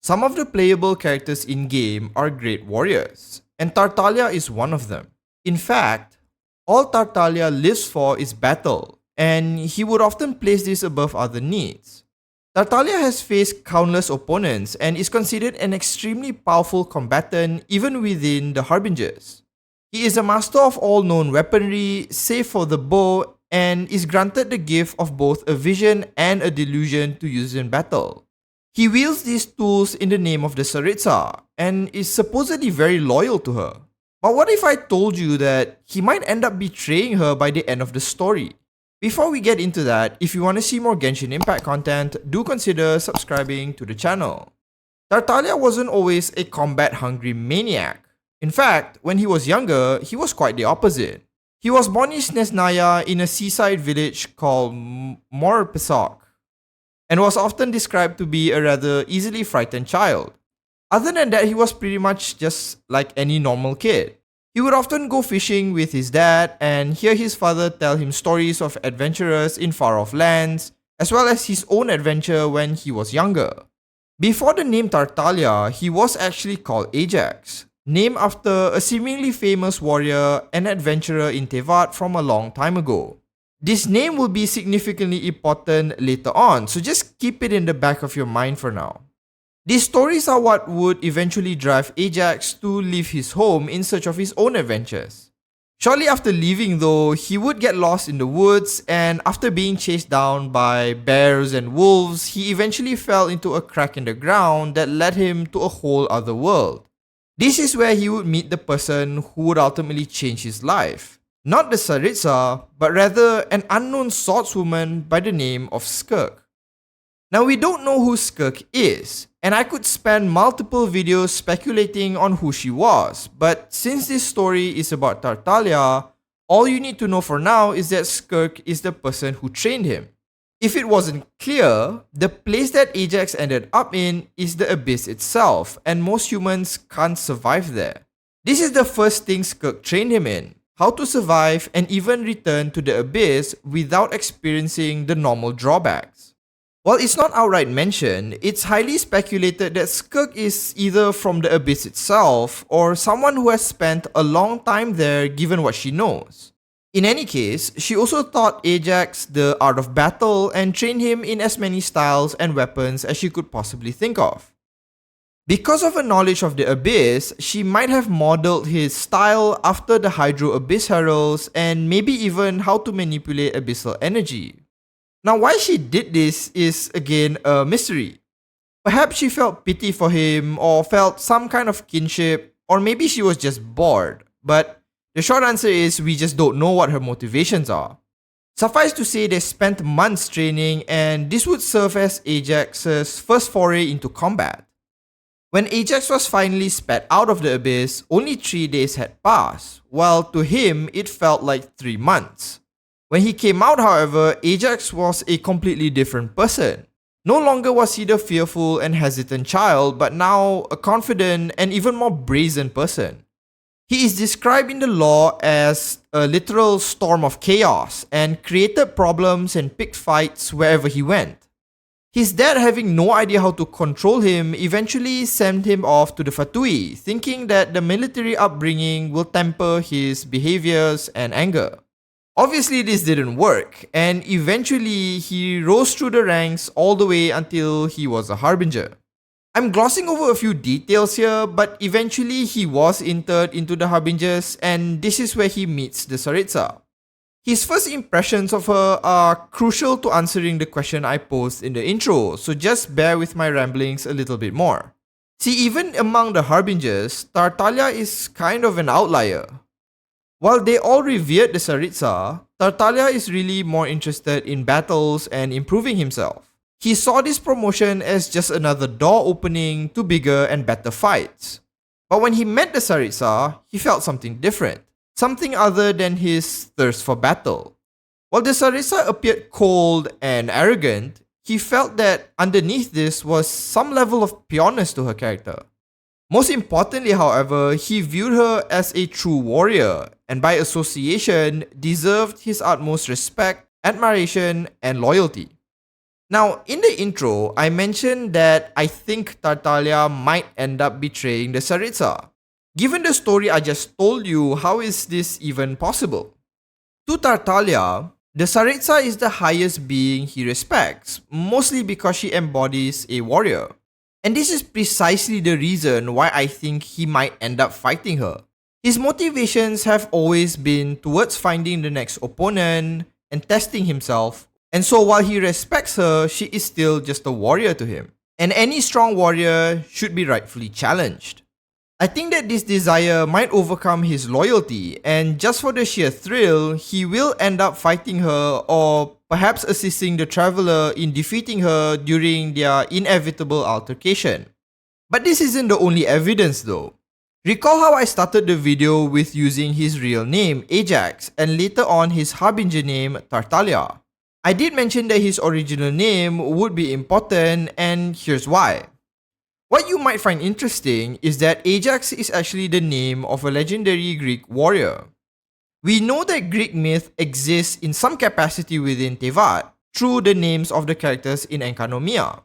Some of the playable characters in-game are great warriors, and Tartaglia is one of them. In fact, all Tartaglia lives for is battle, and he would often place this above other needs. Tartaglia has faced countless opponents and is considered an extremely powerful combatant even within the harbingers. He is a master of all known weaponry, save for the bow, and is granted the gift of both a vision and a delusion to use in battle. He wields these tools in the name of the tsaritsa and is supposedly very loyal to her. But what if I told you that he might end up betraying her by the end of the story? Before we get into that, if you want to see more Genshin Impact content, do consider subscribing to the channel. Tartaglia wasn't always a combat-hungry maniac. In fact, when he was younger, he was quite the opposite. He was born in Snezhnaya in a seaside village called Morpesok, and was often described to be a rather easily frightened child. Other than that, he was pretty much just like any normal kid. He would often go fishing with his dad and hear his father tell him stories of adventurers in far-off lands, as well as his own adventure when he was younger. Before the name Tartaglia, he was actually called Ajax, named after a seemingly famous warrior and adventurer in Tevat from a long time ago. This name will be significantly important later on, so just keep it in the back of your mind for now. These stories are what would eventually drive Ajax to leave his home in search of his own adventures. Shortly after leaving though, he would get lost in the woods, and after being chased down by bears and wolves, he eventually fell into a crack in the ground that led him to a whole other world. This is where he would meet the person who would ultimately change his life. Not the tsaritsa, but rather an unknown swordswoman by the name of Skirk. Now we don't know who Skirk is, and I could spend multiple videos speculating on who she was, but since this story is about Tartaglia, all you need to know for now is that Skirk is the person who trained him. If it wasn't clear, the place that Ajax ended up in is the Abyss itself, and most humans can't survive there. This is the first thing Skirk trained him in: how to survive and even return to the Abyss without experiencing the normal drawbacks. While it's not outright mentioned, it's highly speculated that Skirk is either from the Abyss itself or someone who has spent a long time there given what she knows. In any case, she also taught Ajax the art of battle and trained him in as many styles and weapons as she could possibly think of. Because of her knowledge of the Abyss, she might have modeled his style after the Hydro Abyss Heralds and maybe even how to manipulate abyssal energy. Now, why she did this is again a mystery. Perhaps she felt pity for him or felt some kind of kinship, or maybe she was just bored. But the short answer is we just don't know what her motivations are. Suffice to say, they spent months training, and this would serve as Ajax's first foray into combat. When Ajax was finally spat out of the Abyss, only 3 days had passed, while to him it felt like 3 months. When he came out, however, Ajax was a completely different person. No longer was he the fearful and hesitant child, but now a confident and even more brazen person. He is described in the lore as a literal storm of chaos and created problems and picked fights wherever he went. His dad, having no idea how to control him, eventually sent him off to the fatui, thinking that the military upbringing will temper his behaviors and anger. Obviously, this didn't work, and eventually he rose through the ranks all the way until he was a harbinger. I'm glossing over a few details here, but eventually he was entered into the harbingers, and this is where he meets the tsaritsa. His first impressions of her are crucial to answering the question I posed in the intro, so just bear with my ramblings a little bit more. See, even among the harbingers, Tartaglia is kind of an outlier. While they all revered the tsaritsa, Tartaglia is really more interested in battles and improving himself. He saw this promotion as just another door opening to bigger and better fights. But when he met the tsaritsa, he felt something different, something other than his thirst for battle. While the tsaritsa appeared cold and arrogant, he felt that underneath this was some level of pureness to her character. Most importantly, however, he viewed her as a true warrior, and by association, deserved his utmost respect, admiration, and loyalty. Now, in the intro, I mentioned that I think Tartaglia might end up betraying the tsaritsa. Given the story I just told you, how is this even possible? To Tartaglia, the tsaritsa is the highest being he respects, mostly because she embodies a warrior. And this is precisely the reason why I think he might end up fighting her. His motivations have always been towards finding the next opponent and testing himself. And so while he respects her, she is still just a warrior to him. And any strong warrior should be rightfully challenged. I think that this desire might overcome his loyalty, and just for the sheer thrill, he will end up fighting her or perhaps assisting the traveler in defeating her during their inevitable altercation. But this isn't the only evidence though. Recall how I started the video with using his real name, Ajax, and later on his harbinger name, Tartaglia. I did mention that his original name would be important, and here's why. What you might find interesting is that Ajax is actually the name of a legendary Greek warrior. We know that Greek myth exists in some capacity within Tevat through the names of the characters in Enkanomia.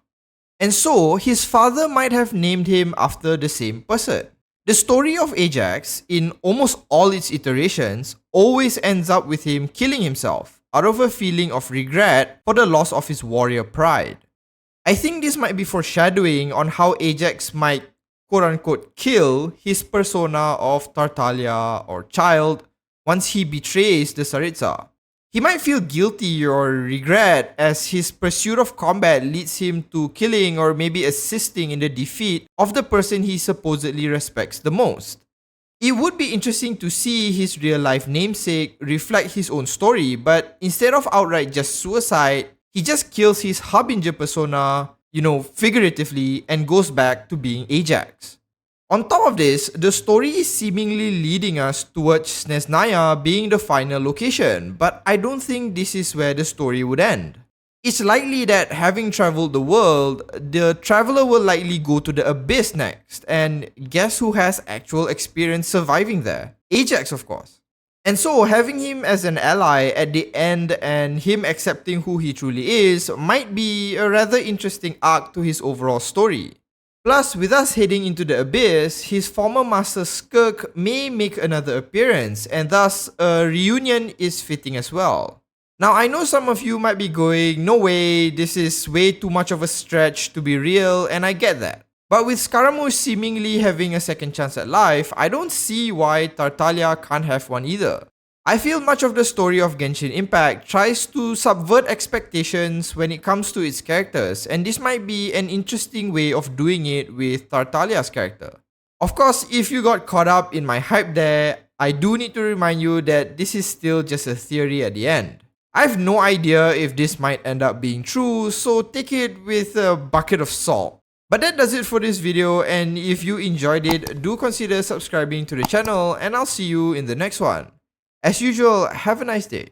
And so, his father might have named him after the same person. The story of Ajax, in almost all its iterations, always ends up with him killing himself out of a feeling of regret for the loss of his warrior pride. I think this might be foreshadowing on how Ajax might quote-unquote kill his persona of Tartaglia or child once he betrays the tsaritsa. He might feel guilty or regret as his pursuit of combat leads him to killing or maybe assisting in the defeat of the person he supposedly respects the most. It would be interesting to see his real-life namesake reflect his own story, but instead of outright just suicide, he just kills his harbinger persona, figuratively, and goes back to being Ajax. On top of this, the story is seemingly leading us towards Snezhnaya being the final location, but I don't think this is where the story would end. It's likely that having traveled the world, the traveler will likely go to the Abyss next, and guess who has actual experience surviving there? Ajax, of course. And so, having him as an ally at the end and him accepting who he truly is might be a rather interesting arc to his overall story. Plus, with us heading into the Abyss, his former master Skirk may make another appearance, and thus a reunion is fitting as well. Now, I know some of you might be going, no way, this is way too much of a stretch to be real, and I get that. But with Scaramouche seemingly having a second chance at life, I don't see why Tartaglia can't have one either. I feel much of the story of Genshin Impact tries to subvert expectations when it comes to its characters, and this might be an interesting way of doing it with Tartaglia's character. Of course, if you got caught up in my hype there, I do need to remind you that this is still just a theory at the end. I have no idea if this might end up being true, so take it with a bucket of salt. But that does it for this video, and if you enjoyed it, do consider subscribing to the channel, and I'll see you in the next one. As usual, have a nice day.